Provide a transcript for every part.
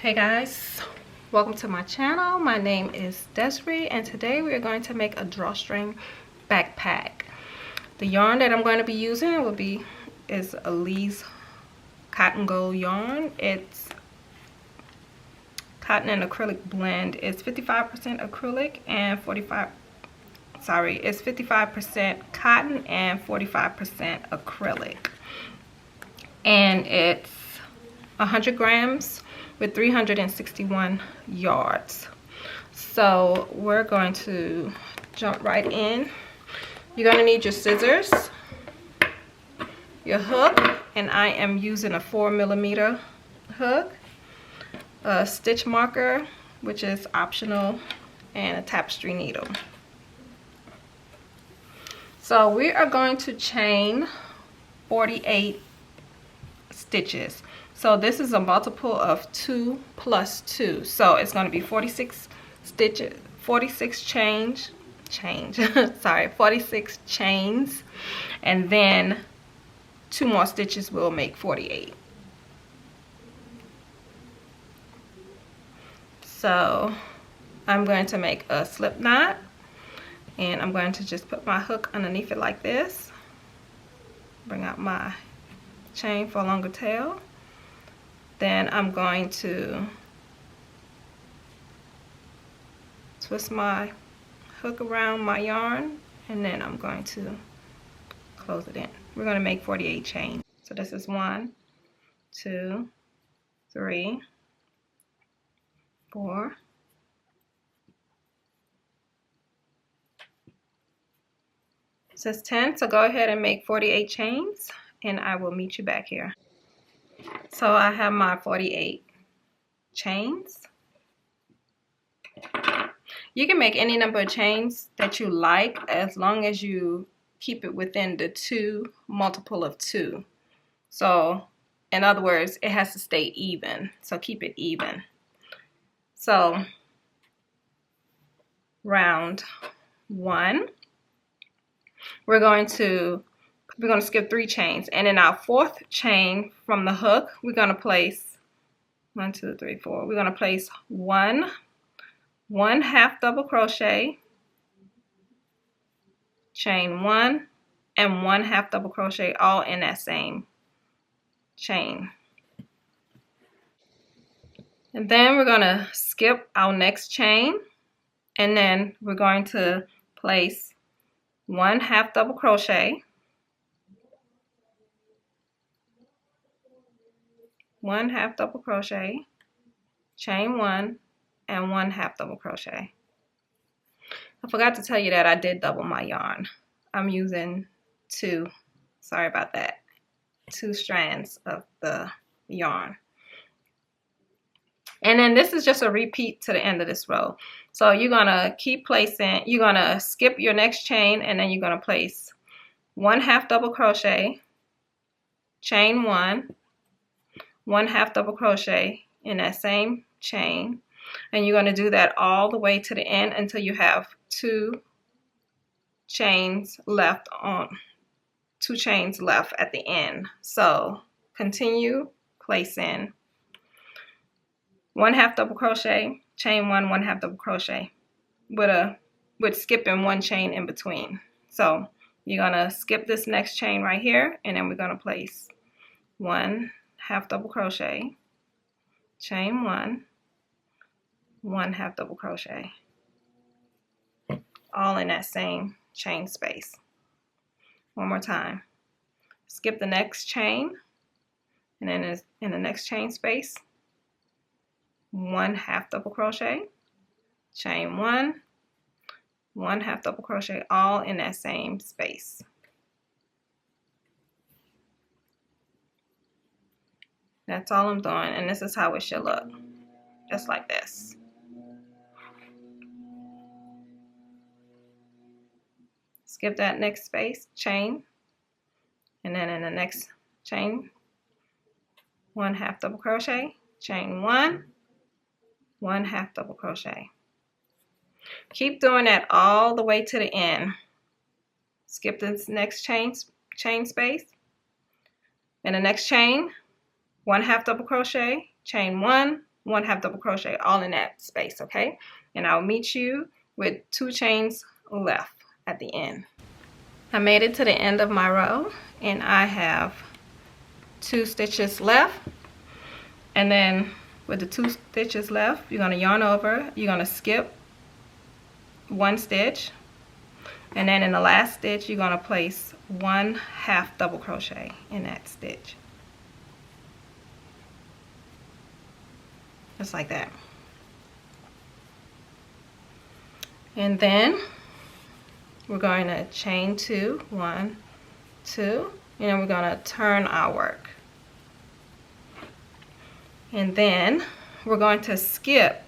Hey guys, welcome to my channel. My name is Desiree and today we are going to make a drawstring backpack. The yarn that I'm going to be using is Alieze cotton gold yarn. It's cotton and acrylic blend. It's 55% acrylic and 55% cotton and 45% acrylic. And it's 100 grams with 361 yards. So we're going to jump right in. You're going to need your scissors, your hook, and I am using a 4mm hook, a stitch marker, which is optional, and a tapestry needle. So we are going to chain 48 stitches. So this is a multiple of 2 plus 2. So it's going to be 46 stitches, 46 46 chains, and then 2 more stitches will make 48. So I'm going to make a slip knot, and I'm going to just put my hook underneath it like this. Bring out my chain for a longer tail. Then I'm going to twist my hook around my yarn, and then I'm going to close it in. We're going to make 48 chains. So this is 1, 2, 3, 4, 10. So go ahead and make 48 chains, and I will meet you back here. So I have my 48 chains. You can make any number of chains that you like as long as you keep it within the 2 multiple of 2. So in other words, it has to stay even. So keep it even. So round 1, we're going to skip 3 chains, and in our 4th chain from the hook, we're going to place 1, 2, 3, 4. We're going to place 1 half double crochet, chain 1, and 1 half double crochet, all in that same chain. And then we're going to skip our next chain, and then we're going to place 1 half double crochet, 1 half double crochet, chain 1, and 1 half double crochet. I forgot to tell you that I did double my yarn. I'm using 2, sorry about that, 2 strands of the yarn. And then this is just a repeat to the end of this row. So you're gonna keep placing, you're gonna skip your next chain, and then you're gonna place 1 half double crochet, chain 1, 1 half double crochet in that same chain, and you're going to do that all the way to the end until you have 2 chains left at the end. So continue placing 1 half double crochet, chain 1, 1 half double crochet with skipping 1 chain in between. So you're going to skip this next chain right here, and then we're going to place 1 half double crochet, chain 1, 1 half double crochet, all in that same chain space. One more time. Skip the next chain, and then in the next chain space, 1 half double crochet, chain 1, 1 half double crochet, all in that same space. That's all I'm doing, and this is how it should look, just like this. Skip that next space, chain, and then in the next chain, 1 half double crochet, chain 1, 1 half double crochet. Keep doing that all the way to the end. Skip this next chain space. In the next chain, 1 half double crochet, chain 1, 1 half double crochet, all in that space, okay? And I'll meet you with 2 chains left at the end. I made it to the end of my row, and I have 2 stitches left. And then with the 2 stitches left, you're going to yarn over, you're going to skip 1 stitch, and then in the last stitch you're going to place 1 half double crochet in that stitch, just like that. And then we're going to chain 2, 1, 2, and then we're going to turn our work. And then we're going to skip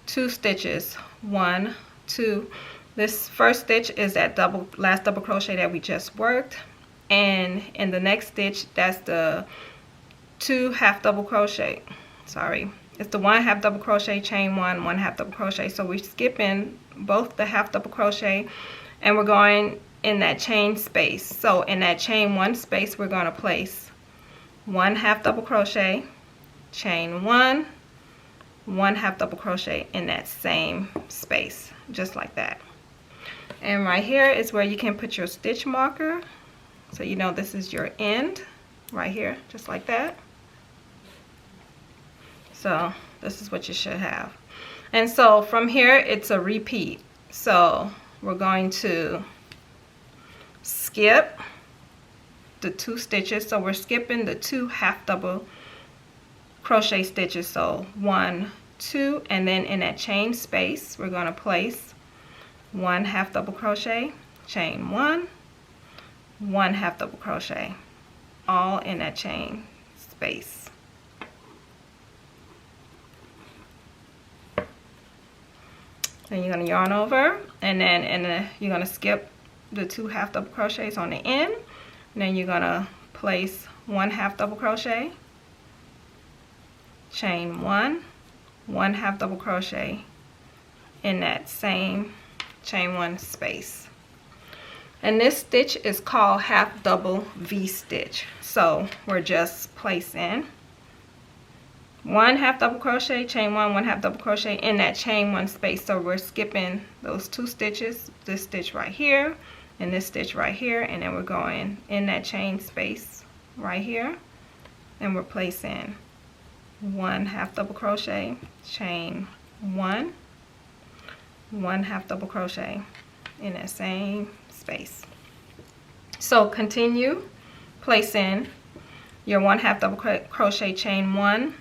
2 stitches, 1, 2. This first stitch is that last double crochet that we just worked, and in the next stitch, that's the 2 half double crochet. Sorry, it's the 1 half double crochet, chain 1, 1 half double crochet. So we're skipping both the half double crochet, and we're going in that chain space. So in that chain 1 space, we're going to place 1 half double crochet, chain 1, 1 half double crochet in that same space, just like that. And right here is where you can put your stitch marker, so you know this is your end right here, just like that. So this is what you should have. And so from here it's a repeat. So we're going to skip the 2 stitches. So we're skipping the 2 half double crochet stitches. So 1, 2, and then in that chain space we're going to place 1 half double crochet, chain 1, 1 half double crochet, all in that chain space. Then you're going to yarn over, and then you're going to skip the 2 half double crochets on the end, and then you're going to place 1 half double crochet, chain 1, 1 half double crochet in that same chain 1 space. And this stitch is called half double V stitch. So we're just placing 1 half double crochet, chain 1, 1 half double crochet in that chain 1 space. So we're skipping those 2 stitches, this stitch right here and this stitch right here, and then we're going in that chain space right here, and we're placing 1 half double crochet, chain 1, 1 half double crochet in that same space. So continue placing your 1 half double crochet, chain 1,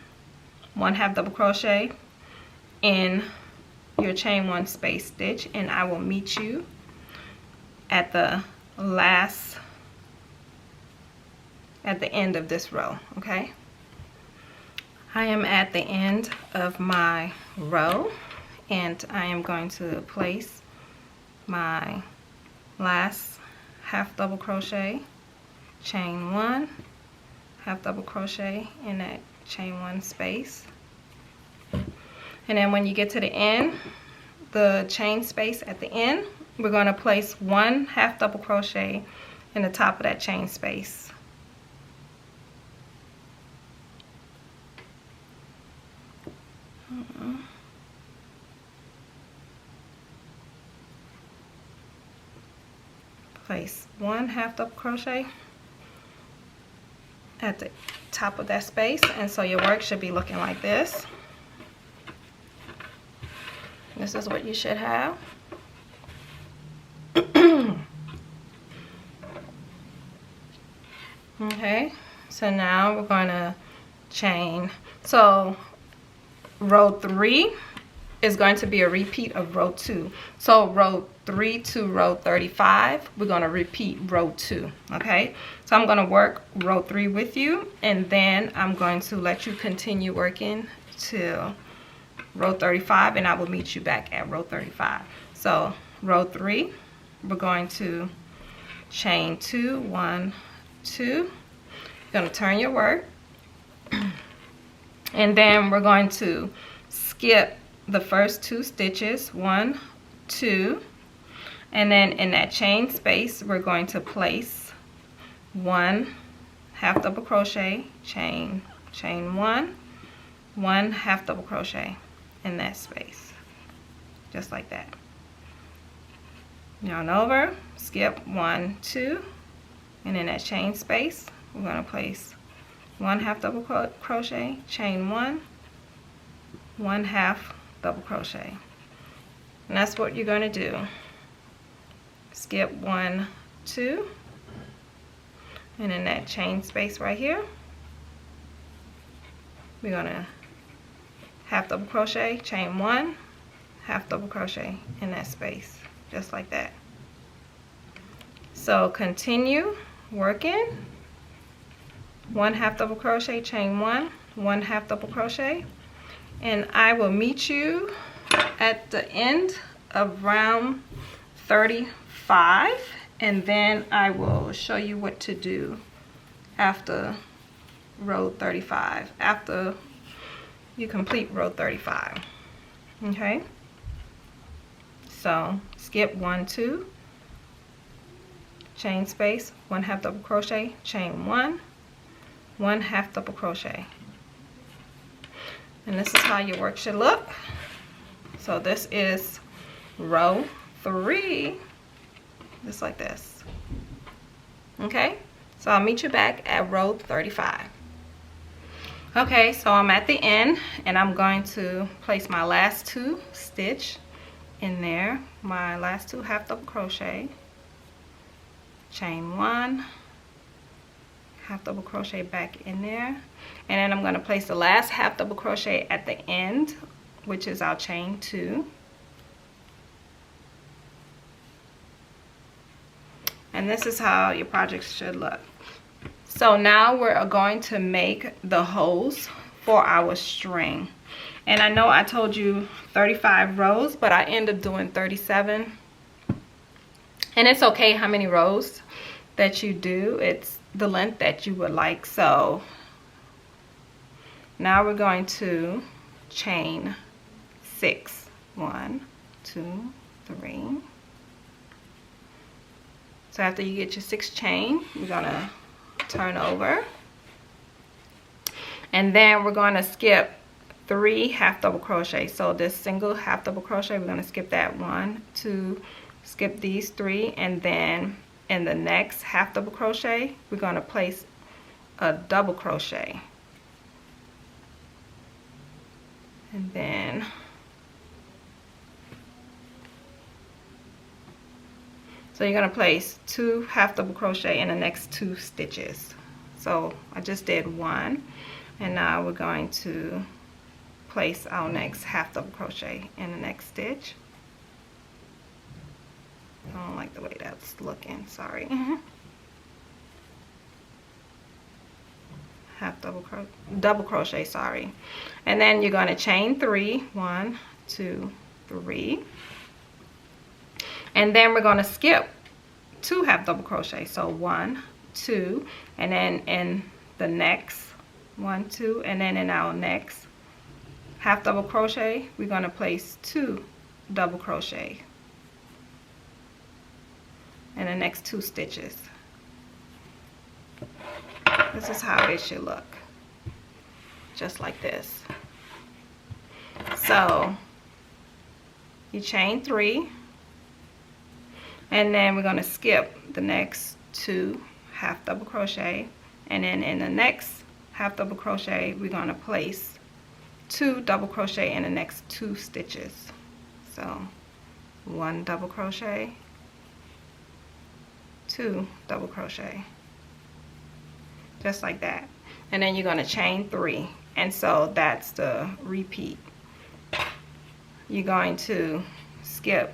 1 half double crochet in your chain 1 space stitch, and I will meet you at the end of this row. Okay, I am at the end of my row, and I am going to place my last half double crochet, chain 1, half double crochet in that chain 1 space, and then when you get to the end, the chain space at the end, we're going to place 1 half double crochet in the top of that chain space. Place 1 half double crochet at the top of that space, and so your work should be looking like this. This is what you should have. Okay, so now we're going to chain. So row 3 is going to be a repeat of row 2. So row 3 to row 35, we're going to repeat row 2. Okay, so I'm going to work row 3 with you, and then I'm going to let you continue working till row 35, and I will meet you back at row 35. So row 3, we're going to chain 2, 1, 2. You're going to turn your work, and then we're going to skip the first 2 stitches, 1, 2, and then in that chain space we're going to place 1 half double crochet, chain 1, 1 half double crochet in that space, just like that. Yarn over, skip 1, 2, and in that chain space we're going to place 1 half double crochet, chain 1, 1 half double crochet, and that's what you're going to do. Skip 1, 2, and in that chain space right here we're going to half double crochet, chain 1, half double crochet in that space, just like that. So continue working. 1 half double crochet, chain 1, 1 half double crochet, and I will meet you at the end of round 35, and then I will show you what to do after row 35, after you complete row 35. Okay, so skip 1, 2, chain space, 1 half double crochet, chain 1, 1 half double crochet, and this is how your work should look. So this is row 3, just like this. Okay, so I'll meet you back at row 35. Okay, so I'm at the end and I'm going to place my last 2 stitch in there, my last 2 half double crochet, chain 1, half double crochet back in there, and then I'm going to place the last half double crochet at the end, which is our chain 2, and this is how your project should look. So now we're going to make the holes for our string, and I know I told you 35 rows, but I end up doing 37, and it's okay how many rows that you do, it's the length that you would like. So now we're going to chain 6, 1, 2, 3. So after you get your 6th chain, you're gonna turn over, and then we're going to skip 3 half double crochet. So this single half double crochet, we're going to skip that 1, 2, skip these 3, and then in the next half double crochet we're going to place a double crochet, and then so you're going to place 2 half double crochet in the next 2 stitches. So I just did 1, and now we're going to place our next half double crochet in the next stitch. I don't like the way that's looking, sorry. Half double crochet, sorry. And then you're going to chain 3, 1, 2, 3. And then we're going to skip 2 half double crochet. So 1, 2, and then in the next 1, 2, and then in our next half double crochet we're going to place 2 double crochet in the next 2 stitches. This is how it should look, just like this. So you chain 3, and then we're going to skip the next 2 half double crochet, and then in the next half double crochet we're going to place 2 double crochet in the next 2 stitches. So 1 double crochet, 2 double crochet, just like that, and then you're going to chain 3, and so that's the repeat. You're going to skip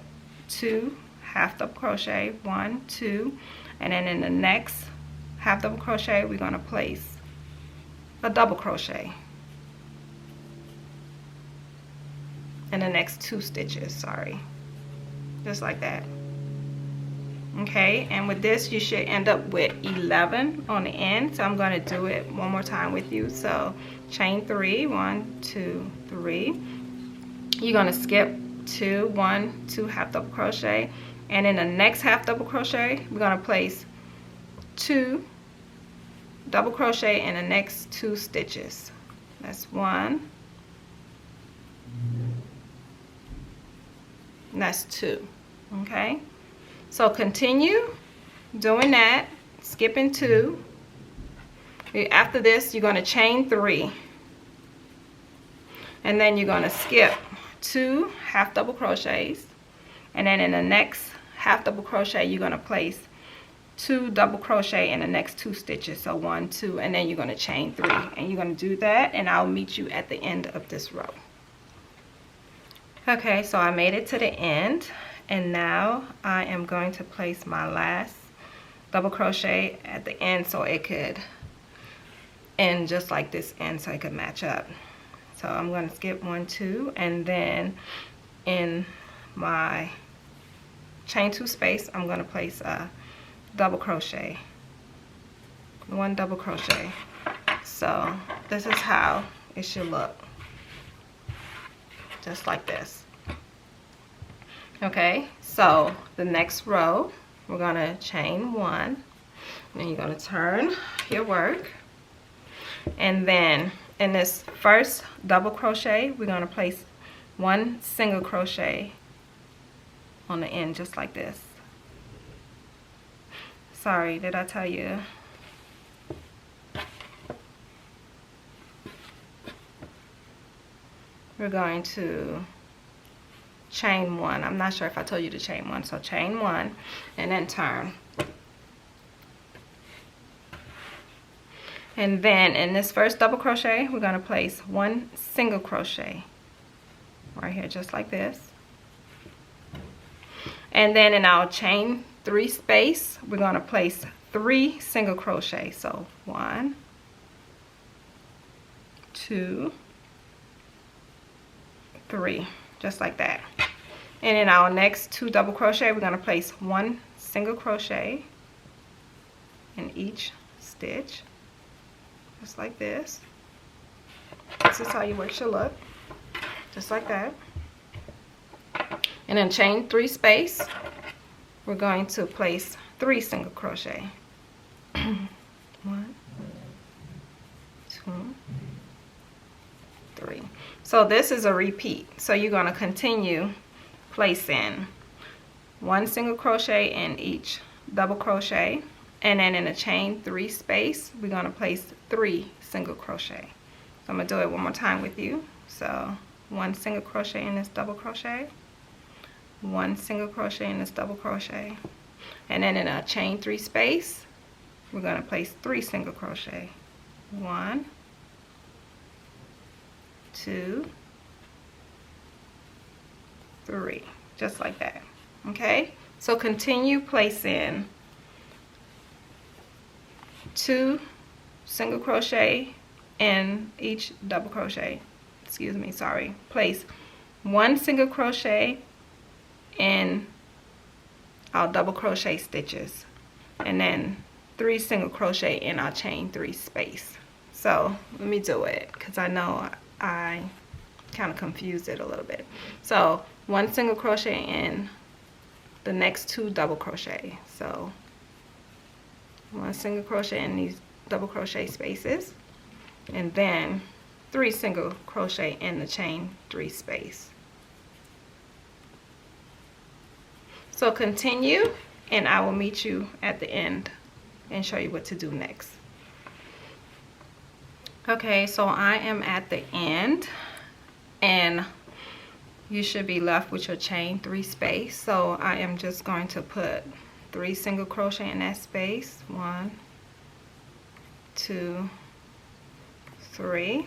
2 half double crochet, 1, 2, and then in the next half double crochet we're going to place a double crochet in the next 2 stitches, sorry, just like that. Okay, and with this you should end up with 11 on the end, so I'm going to do it one more time with you. So chain 3, 1, 2, 3. You're going to skip 2, 1, 2 half double crochet, and in the next half double crochet we're going to place 2 double crochet in the next 2 stitches. That's 1, And that's 2. Okay, so continue doing that, skipping 2. After this, you're going to chain 3, and then you're going to skip 2 half double crochets, and then in the next half double crochet you're going to place 2 double crochet in the next 2 stitches. So 1, 2, and then you're going to chain 3, and you're going to do that, and I'll meet you at the end of this row. Okay, so I made it to the end, and now I am going to place my last double crochet at the end so it could end just like this end, so it could match up. So I'm going to skip 1, 2, and then in my chain 2 space I'm going to place a double crochet, 1 double crochet. So this is how it should look, just like this. Okay, so the next row we're going to chain 1, then you're going to turn your work, and then in this first double crochet we're going to place 1 single crochet on the end, just like this. Sorry, did I tell you? We're going to chain 1. I'm not sure if I told you to chain 1, so chain 1 and then turn. And then in this first double crochet we're going to place 1 single crochet right here, just like this. And then in our chain 3 space we're going to place 3 single crochet. So 1, 2, 3, just like that. And in our next 2 double crochet we're going to place 1 single crochet in each stitch, just like this. This is how your work should look, just like that. And then chain 3 space we're going to place 3 single crochet. 1, 2, 3. So this is a repeat, so you're going to continue placing 1 single crochet in each double crochet, and then in a chain 3 space we're going to place 3 single crochet. So I'm going to do it one more time with you. So 1 single crochet in this double crochet, 1 single crochet in this double crochet, and then in a chain 3 space we're going to place 3 single crochet. 1, 2, 3, just like that. Okay, so continue placing 2 single crochet in each double crochet. Excuse me, sorry. Place 1 single crochet in our double crochet stitches, and then 3 single crochet in our chain 3 space. So let me do it because I know I kind of confused it a little bit. So 1 single crochet in the next 2 double crochet. So 1 single crochet in these double crochet spaces, and then 3 single crochet in the chain 3 space. So continue, and I will meet you at the end and show you what to do next. Okay, so I am at the end, and you should be left with your chain 3 space. So I am just going to put 3 single crochet in that space. 1, 2, 3,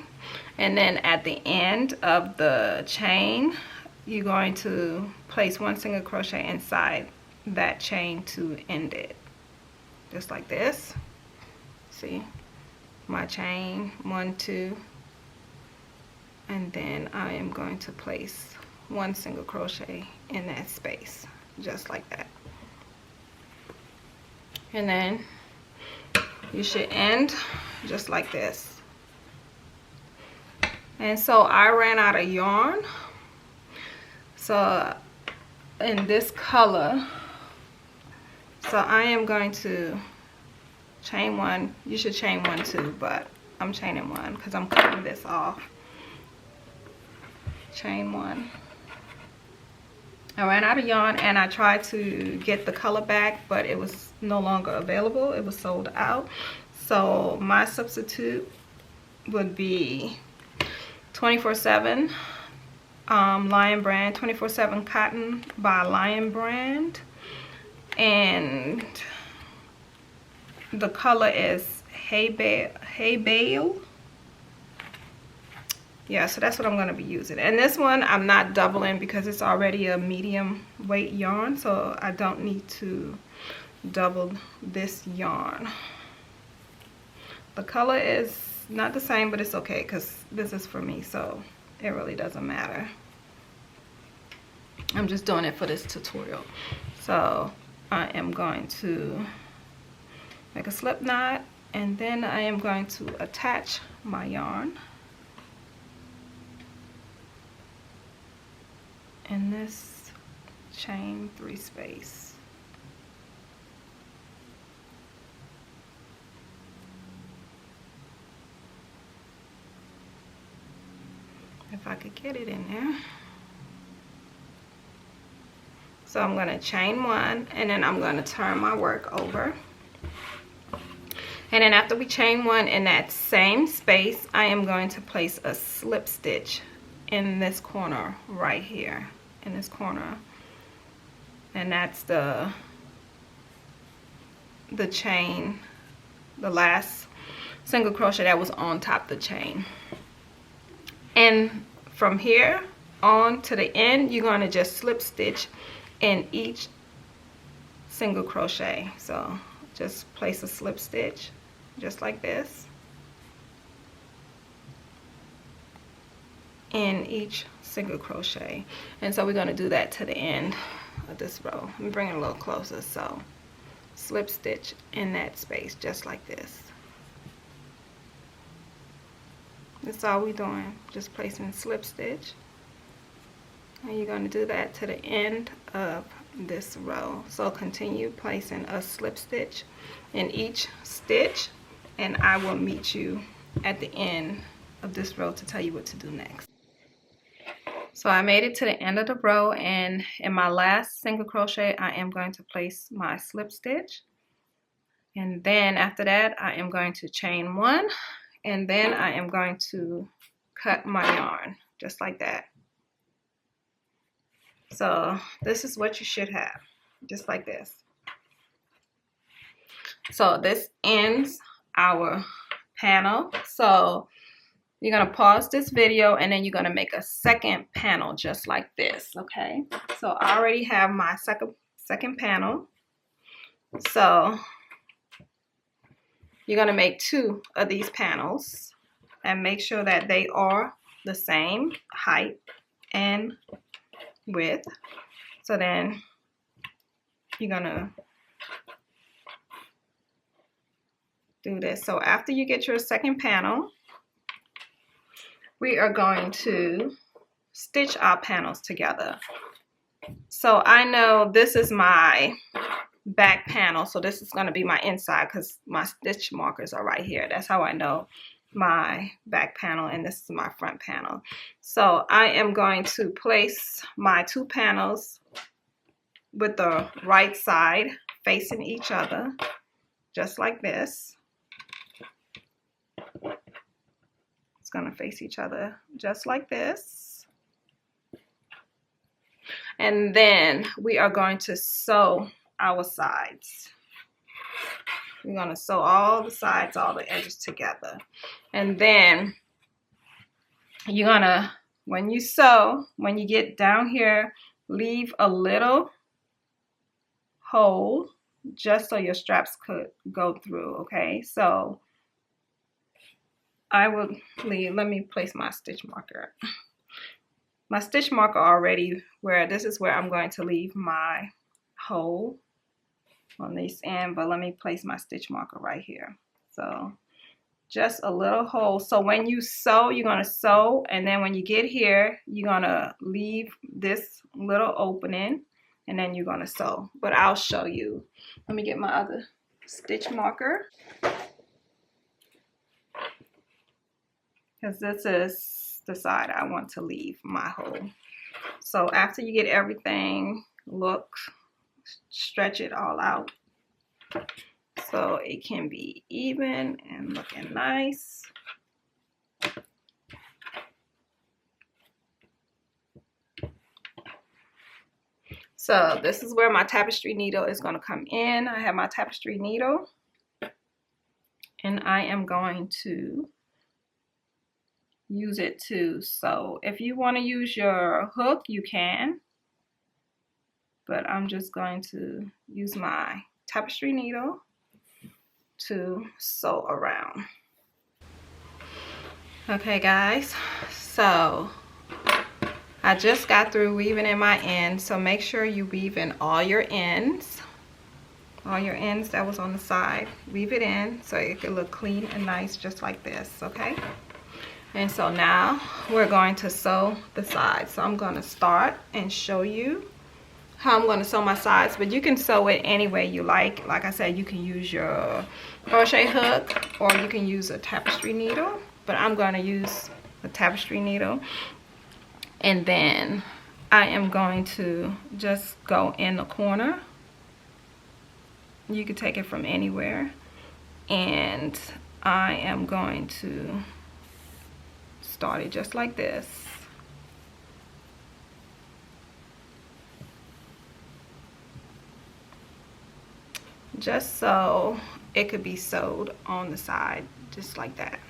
and then at the end of the chain you're going to place 1 single crochet inside that chain to end it, just like this. See my chain 1, 2, and then I am going to place 1 single crochet in that space, just like that. And then you should end just like this. And so I ran out of yarn, so in this color, so I am going to chain 1. You should chain 1 too, but I'm chaining 1 because I'm cutting this off. chain 1. I ran out of yarn and I tried to get the color back, but it was no longer available. It was sold out. So my substitute would be 24/7 Lion Brand, 24/7 cotton by Lion Brand, and the color is hay bale. Yeah, so that's what I'm going to be using. And this one I'm not doubling because it's already a medium weight yarn, so I don't need to double this yarn. The color is not the same, but it's okay because this is for me, so it really doesn't matter. I'm just doing it for this tutorial. So I am going to make a slip knot, and then I am going to attach my yarn in this chain 3 space. If I could get it in there. So I'm going to chain 1, and then I'm going to turn my work over. And then after we chain 1 in that same space, I am going to place a slip stitch in this corner right here, in this corner. And that's the chain, the last single crochet that was on top of the chain. And from here on to the end, you're going to just slip stitch in each single crochet. So just place a slip stitch just like this in each single crochet. And so we're going to do that to the end of this row. Let me bring it a little closer. So slip stitch in that space just like this. That's all we're doing, just placing slip stitch. And you're going to do that to the end of this row. So continue placing a slip stitch in each stitch, and I will meet you at the end of this row to tell you what to do next. So I made it to the end of the row, and in my last single crochet I am going to place my slip stitch, and then after that I am going to chain 1, and then I am going to cut my yarn just like that. So this is what you should have, just like this. So this ends our panel. So you're going to pause this video, and then you're going to make a second panel just like this, okay? So I already have my second panel. So you're going to make 2 of these panels and make sure that they are the same height and width. So then you're going to do this. So after you get your second panel, we are going to stitch our panels together. So I know this is my back panel, so this is going to be my inside because my stitch markers are right here. That's how I know my back panel, and this is my front panel. So I am going to place my 2 panels with the right side facing each other just like this. It's going to face each other just like this. And then we are going to sew our sides. We're going to sew all the sides, all the edges together. And then you're going to, when you sew, when you get down here, leave a little hole just so your straps could go through, okay? So I will leave, let me place my stitch marker. My stitch marker already, where this is where I'm going to leave my hole on this end, but let me place my stitch marker right here. So just a little hole. So when you sew, you're going to sew, and then when you get here, you're going to leave this little opening, and then you're going to sew. But I'll show you. Let me get my other stitch marker, because this is the side I want to leave my hole. So after you get everything, look, stretch it all out so it can be even and looking nice. So this is where my tapestry needle is going to come in. I have my tapestry needle and I am going to use it to sew. If you want to use your hook, you can, but I'm just going to use my tapestry needle to sew around. Okay guys, so I just got through weaving in my ends, so make sure you weave in all your ends that was on the side. Weave it in so it can look clean and nice, just like this, okay? And so now we're going to sew the sides. So I'm going to start and show you how I'm going to sew my sides, but you can sew it any way you like. Like I said, you can use your crochet hook or you can use a tapestry needle, but I'm going to use a tapestry needle. And then I am going to just go in the corner. You can take it from anywhere. And I am going to start it just like this. Just so it could be sewed on the side, just like that.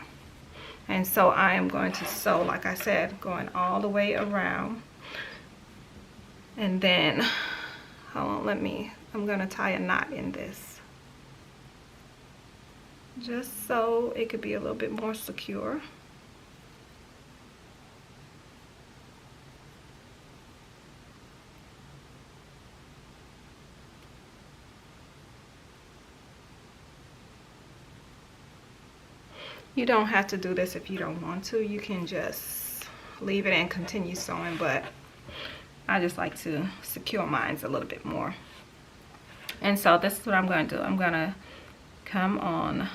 And so I am going to sew, like I said, going all the way around. And then, hold on, I'm gonna tie a knot in this. Just so it could be a little bit more secure. You don't have to do this if you don't want to. You can just leave it and continue sewing, but I just like to secure mine a little bit more. And so this is what I'm going to do. I'm going to come on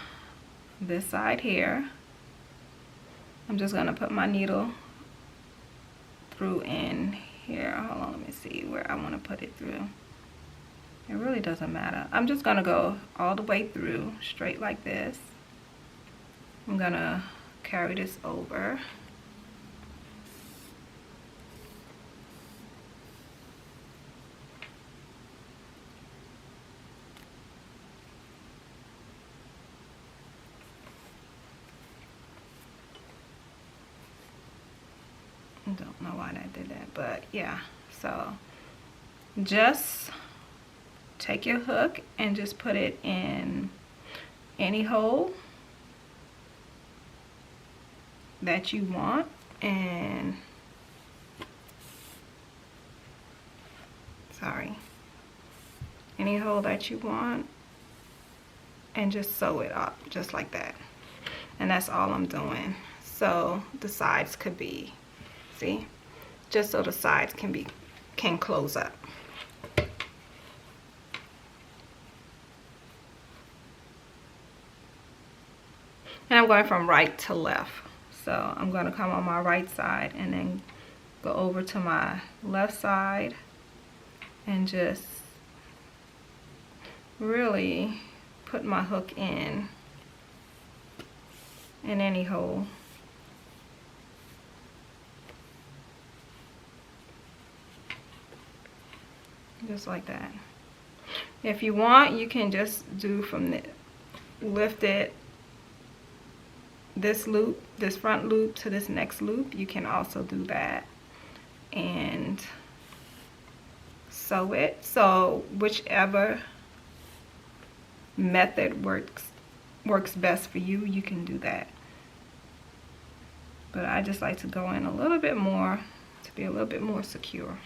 this side here. I'm just going to put my needle through in here. Hold on, let me see where I want to put it through. It really doesn't matter. I'm just going to go all the way through, straight like this. I'm gonna carry this over. I don't know why I did that, but yeah. So just take your hook and just put it in any hole that you want, and any hole that you want, and just sew it up just like that. And that's all I'm doing. So the sides could be, see, just so the sides can close up. And I'm going from right to left. So I'm going to come on my right side and then go over to my left side and just really put my hook in any hole. Just like that. If you want, you can just do from the, lift it, this loop, this front loop to this next loop. You can also do that and sew it. So whichever method works best for you, you can do that. But I just like to go in a little bit more to be a little bit more secure.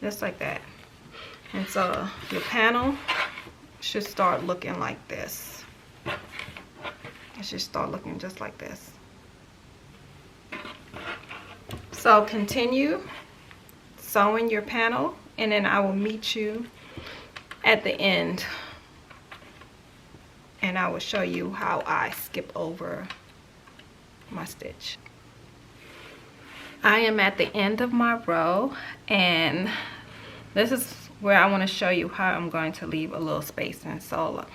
Just like that. And so your panel should start looking like this. It should start looking just like this. So continue sewing your panel, and then I will meet you at the end, and I will show you how I skip over my stitch. I am at the end of my row, and this is where I want to show you how I'm going to leave a little spacing. So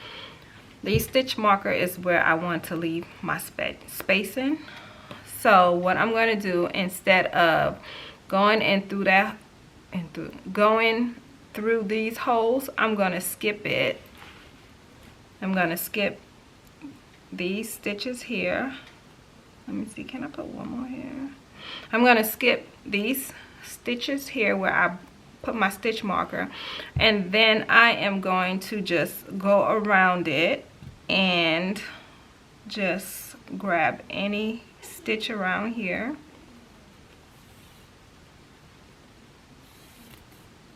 the stitch marker is where I want to leave my spacing. So what I'm going to do, instead of going in through that going through these holes, I'm going to skip it. I'm going to skip these stitches here. Let me see, can I put one more here? I'm going to skip these stitches here where I put my stitch marker, and then I am going to just go around it and just grab any stitch around here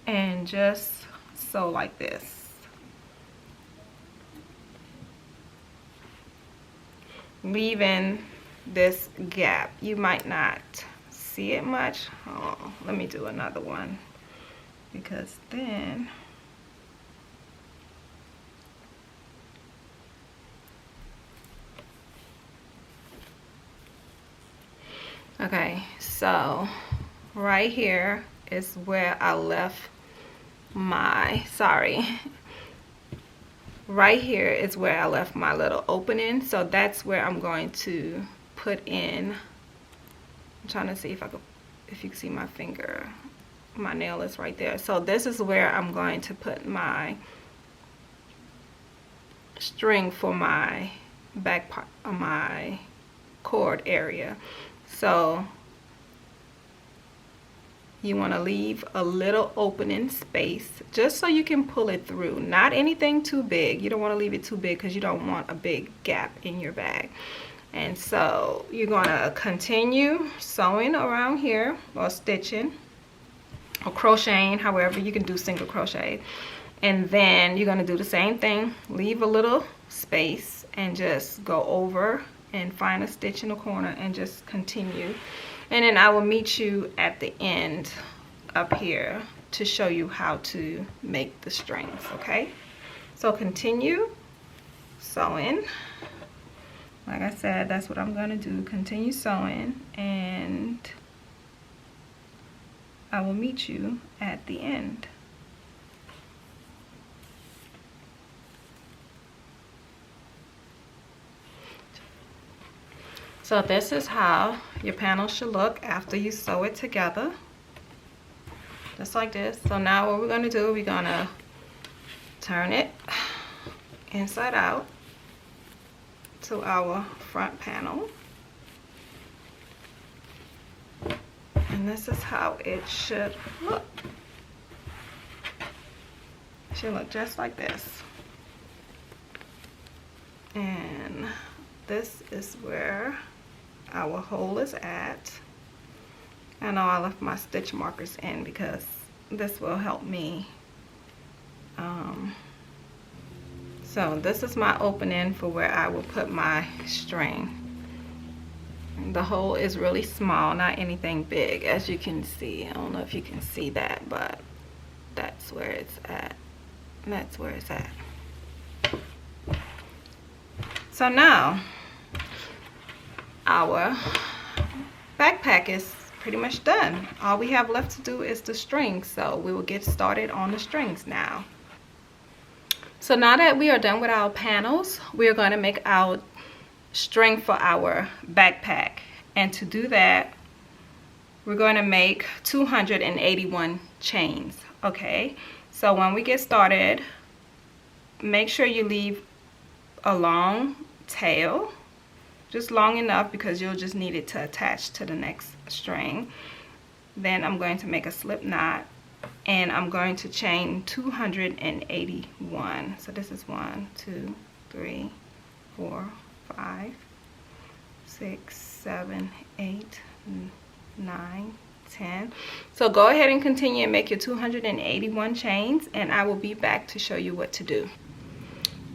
and just sew like this, leaving this gap. You might not see it much. Oh, let me do another one, because then okay, so right here is where I left my, right here is where I left my little opening. So that's where I'm going to put in, I'm trying to see if you can see my finger, my nail is right there. So this is where I'm going to put my string for my back part of my cord area. So you want to leave a little opening space just so you can pull it through. Not anything too big. You don't want to leave it too big because you don't want a big gap in your bag. And so you're going to continue sewing around here, or stitching or crocheting, however you can do single crochet. And then you're going to do the same thing, leave a little space and just go over and find a stitch in the corner and just continue. And then I will meet you at the end up here to show you how to make the strings, okay? So continue sewing. Like I said, that's what I'm going to do. Continue sewing, and I will meet you at the end. So this is how your panel should look after you sew it together. Just like this. So now what we're going to do, we're going to turn it inside out to our front panel. And this is how it should look. It should look just like this. And this is where our hole is at. I know I left my stitch markers in because this will help me. So this is my opening for where I will put my string. And the hole is really small, not anything big, as you can see. I don't know if you can see that, but that's where it's at. That's where it's at. So now our backpack is pretty much done. All we have left to do is the strings, so we will get started on the strings now. So now that we are done with our panels, we are going to make our string for our backpack. And to do that, we're going to make 281 chains. Okay, so when we get started, make sure you leave a long tail, just long enough because you'll just need it to attach to the next string. Then I'm going to make a slip knot, and I'm going to chain 281. So this is 1, 2, 3, 4, 5, 6, 7, 8, 9, 10. So go ahead and continue and make your 281 chains, and I will be back to show you what to do.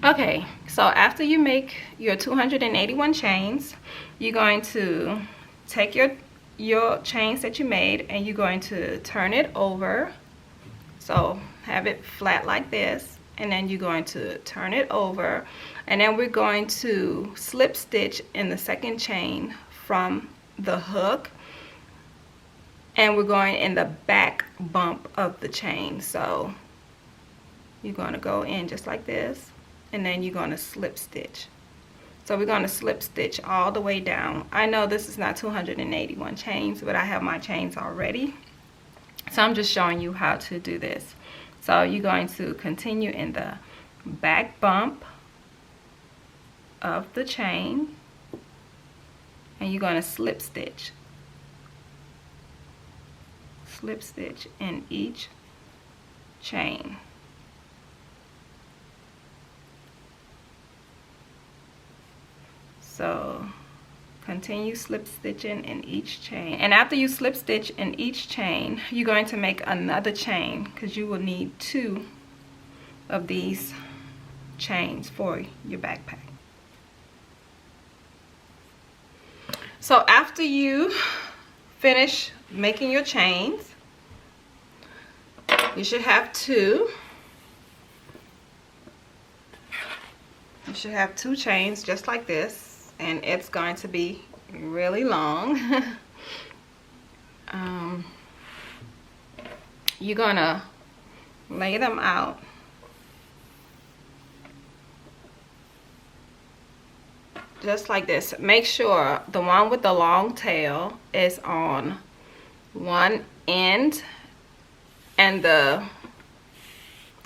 Okay, so after you make your 281 chains, you're going to take your chains that you made, and you're going to turn it over. So have it flat like this, and then you're going to turn it over, and then we're going to slip stitch in the second chain from the hook, and we're going in the back bump of the chain. So you're going to go in just like this, and then you're going to slip stitch. So we're going to slip stitch all the way down. I know this is not 281 chains, but I have my chains already, so I'm just showing you how to do this. So you're going to continue in the back bump of the chain, and you're going to slip stitch in each chain. So continue slip stitching in each chain, and after you slip stitch in each chain, you're going to make another chain, because you will need 2 of these chains for your backpack. So after you finish making your chains, you should have 2. You should have 2 chains just like this, and it's going to be really long. You're gonna lay them out just like this. Make sure the one with the long tail is on one end and the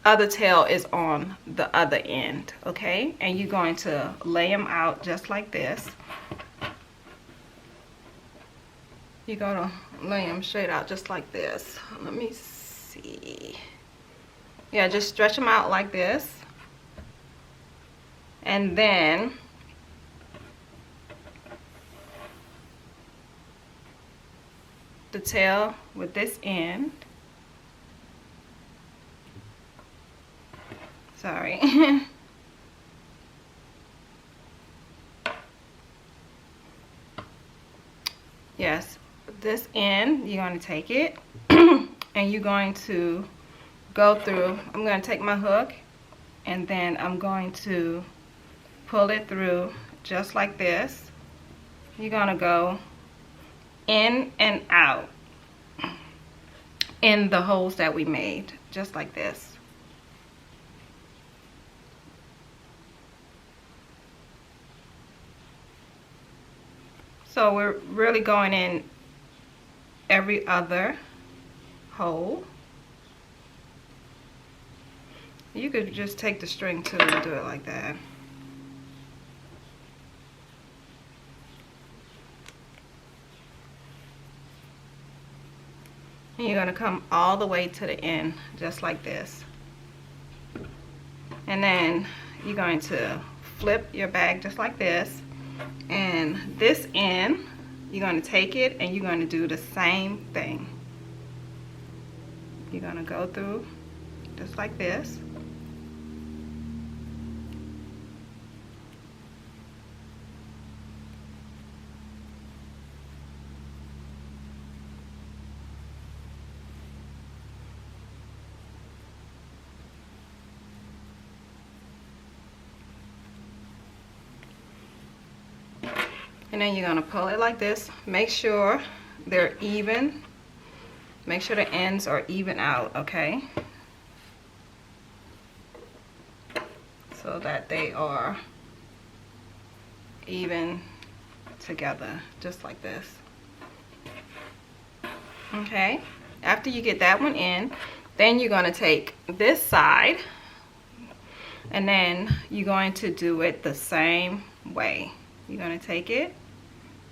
other tail is on the other end, okay? And you're going to lay them out just like this. You're gonna lay them straight out just like this. Let me see. Yeah, just stretch them out like this. And then the tail with this end. Sorry. Yes, this end, you're going to take it and you're going to go through. I'm going to take my hook, and then I'm going to pull it through just like this. You're going to go in and out in the holes that we made, just like this. So we're really going in every other hole. You could just take the string too and do it like that. And you're going to come all the way to the end, just like this. And then you're going to flip your bag just like this. And this end, you're going to take it and you're going to do the same thing. You're going to go through just like this. And then you're going to pull it like this. Make sure they're even. Make sure the ends are even out, okay? So that they are even together, just like this. Okay? After you get that one in, then you're going to take this side, and then you're going to do it the same way. You're going to take it,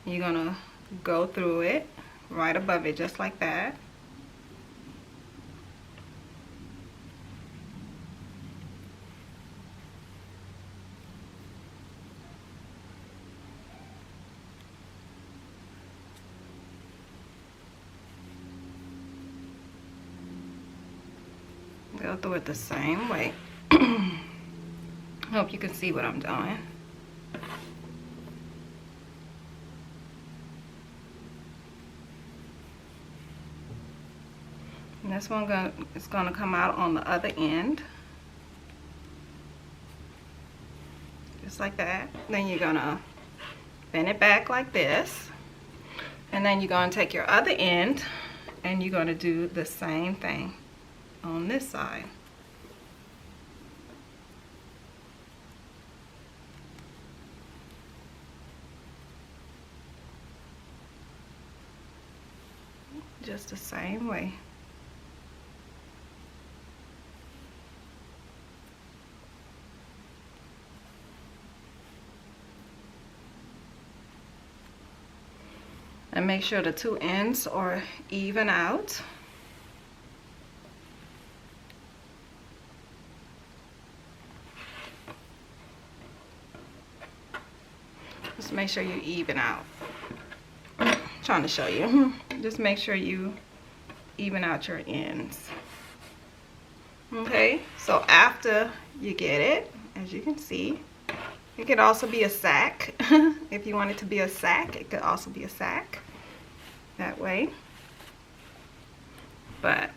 you're going to go through it right above it, just like that. Go through it the same way. Hope you can see what I'm doing. And this one is going to come out on the other end. just like that. Then you're gonna bend it back like this, and then you're gonna take your other end and you're gonna do the same thing on this side. Just the same way. And make sure the two ends are even out. Just make sure you even out. I'm trying to show you. Just make sure you even out your ends. Okay, so after you get it, as you can see, it could also be a sack. If you want it to be a sack, it could also be a sack that way. But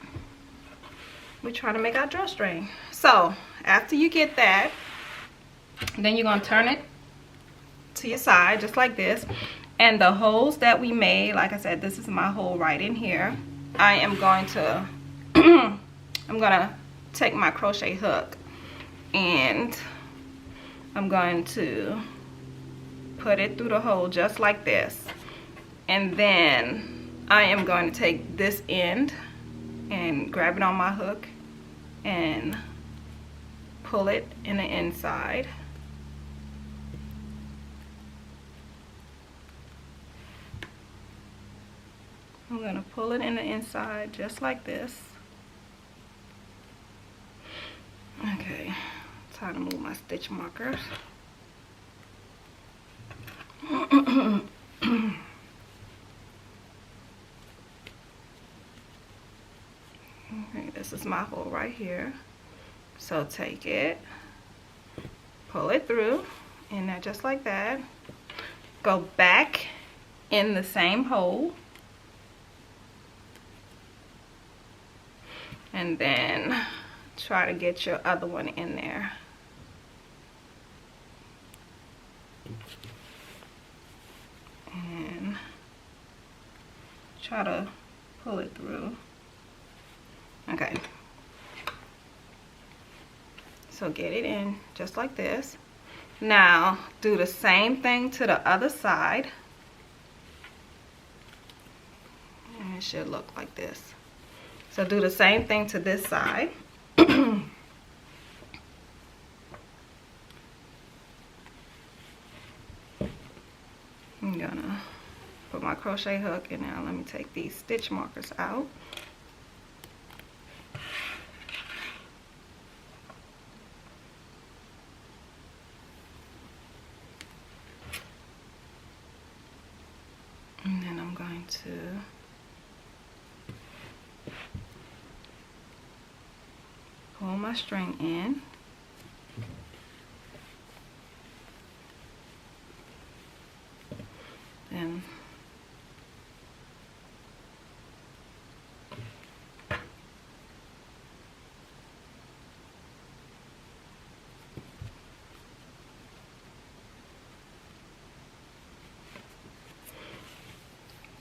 we try to make our drawstring. So after you get that, then you're going to turn it to your side just like this. And the holes that we made, like I said, this is my hole right in here. I am going to I'm gonna take my crochet hook and I'm going to put it through the hole just like this. And then I am going to take this end and grab it on my hook and pull it in the inside. I'm going to pull it in the inside just like this. Okay, time to move my stitch markers. Okay, this is my hole right here. So take it, pull it through in there just like that. Go back in the same hole. And then try to get your other one in there. And try to pull it through. Okay. So get it in just like this. Now do the same thing to the other side. And it should look like this. So do the same thing to this side. I'm gonna put my crochet hook in now. Let me take these stitch markers out. And then I'm going to pull my string in. Then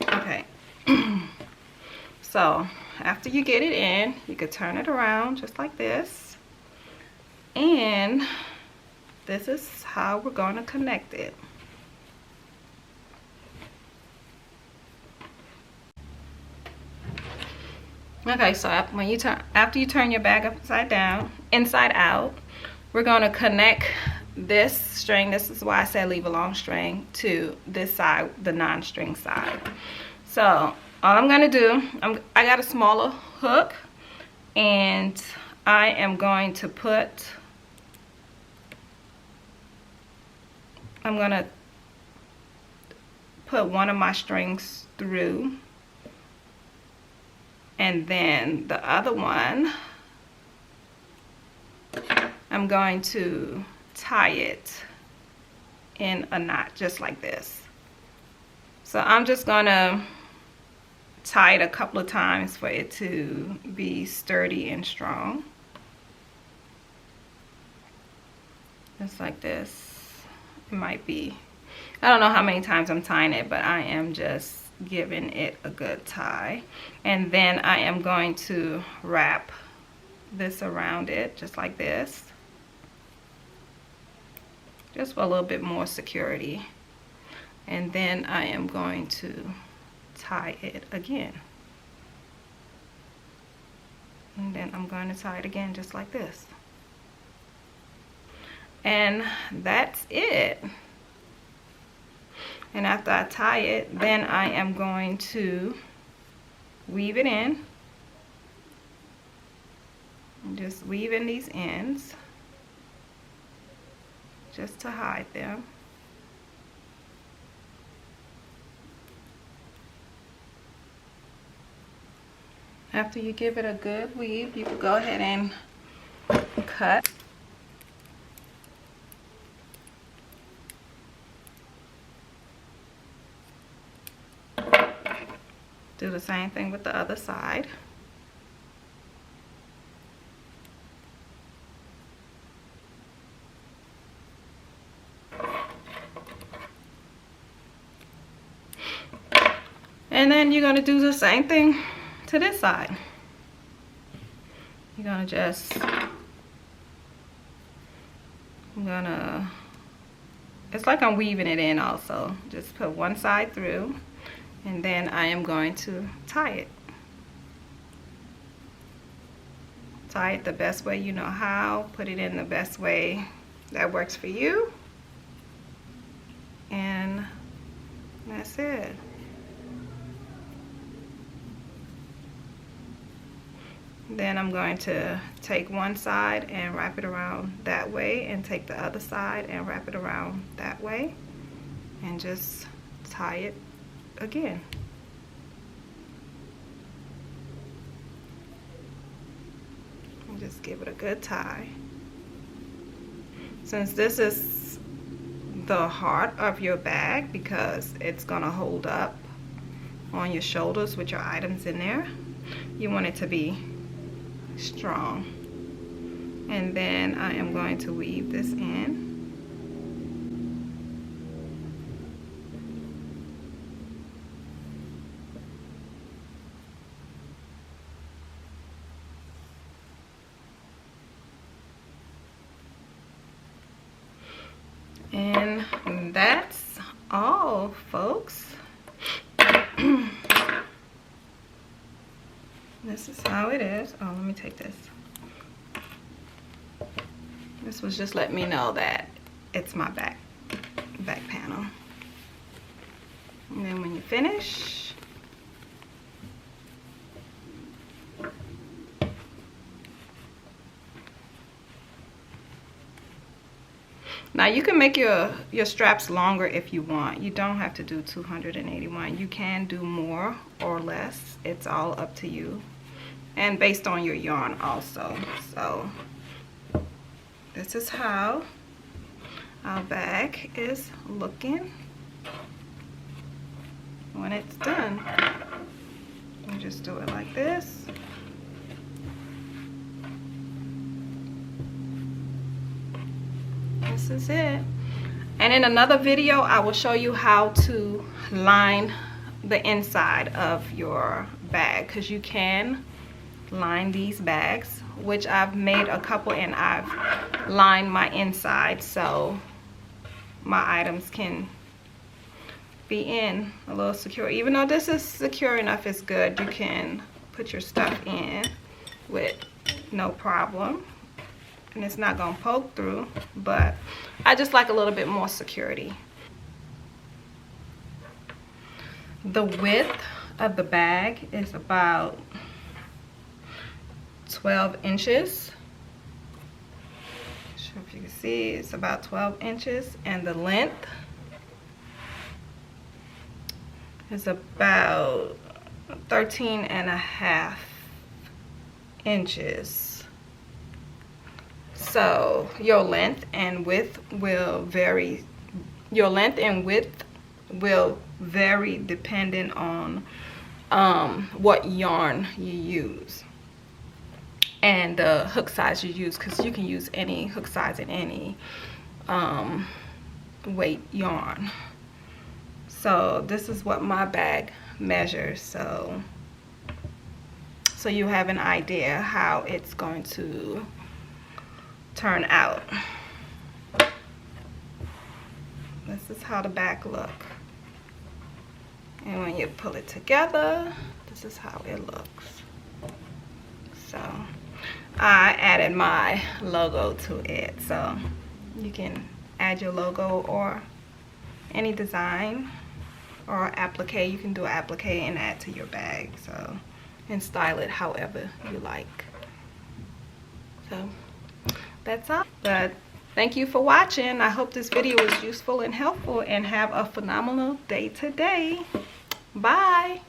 okay. So after you get it in, you could turn it around just like this. And this is how we're going to connect it. Okay, so after you turn your bag upside down, inside out, we're going to connect this string. This is why I said leave a long string to this side, the non-string side. So all I'm going to do, I got a smaller hook, and I am going to I'm going to put one of my strings through, and then the other one I'm going to tie it in a knot just like this. So I'm just gonna tie it a couple of times for it to be sturdy and strong, just like this. It might be, I don't know how many times I'm tying it, but I am just giving it a good tie. And then I am going to wrap this around it just like this, just for a little bit more security. And then I am going to tie it again. And then I'm going to tie it again just like this. And that's it. And after I tie it, then I am going to weave it in. And just weave in these ends just to hide them. After you give it a good weave, you can go ahead and cut. Do the same thing with the other side. And then you're going to do the same thing to this side. You're going to just, it's like I'm weaving it in also. Just put one side through, and then I am going to tie it. Tie it the best way you know how. Put it in the best way that works for you. And that's it. Then I'm going to take one side and wrap it around that way, and take the other side and wrap it around that way, and just tie it again. And just give it a good tie. Since this is the heart of your bag, because it's gonna hold up on your shoulders with your items in there, you want it to be strong. And then I am going to weave this in. And that's all, folks. This is how it is. Oh, let me take this. This was just letting me know that it's my back panel. And then when you finish, now you can make your straps longer if you want. You don't have to do 281. You can do more or less. It's all up to you, and based on your yarn also. So this is how our bag is looking when it's done. You just do it like this. This is it. And in another video, I will show you how to line the inside of your bag, because you can line these bags, which I've made a couple, and I've lined my inside so my items can be in a little secure. Even though this is secure enough, it's good. You can put your stuff in with no problem, and it's not gonna poke through, but I just like a little bit more security. The width of the bag is about 12 inches. Not sure if you can see, it's about 12 inches, and the length is about 13.5 inches. So your length and width will vary. Your length and width will vary depending on what yarn you use and the hook size you use, because you can use any hook size in any weight yarn. So this is what my bag measures, so you have an idea how it's going to turn out. This is how the back look, and when you pull it together, this is how it looks. So I added my logo to it, so you can add your logo or any design or applique. You can do an applique and add to your bag, so, and style it however you like. So that's all. But thank you for watching. I hope this video was useful and helpful, and have a phenomenal day today. Bye.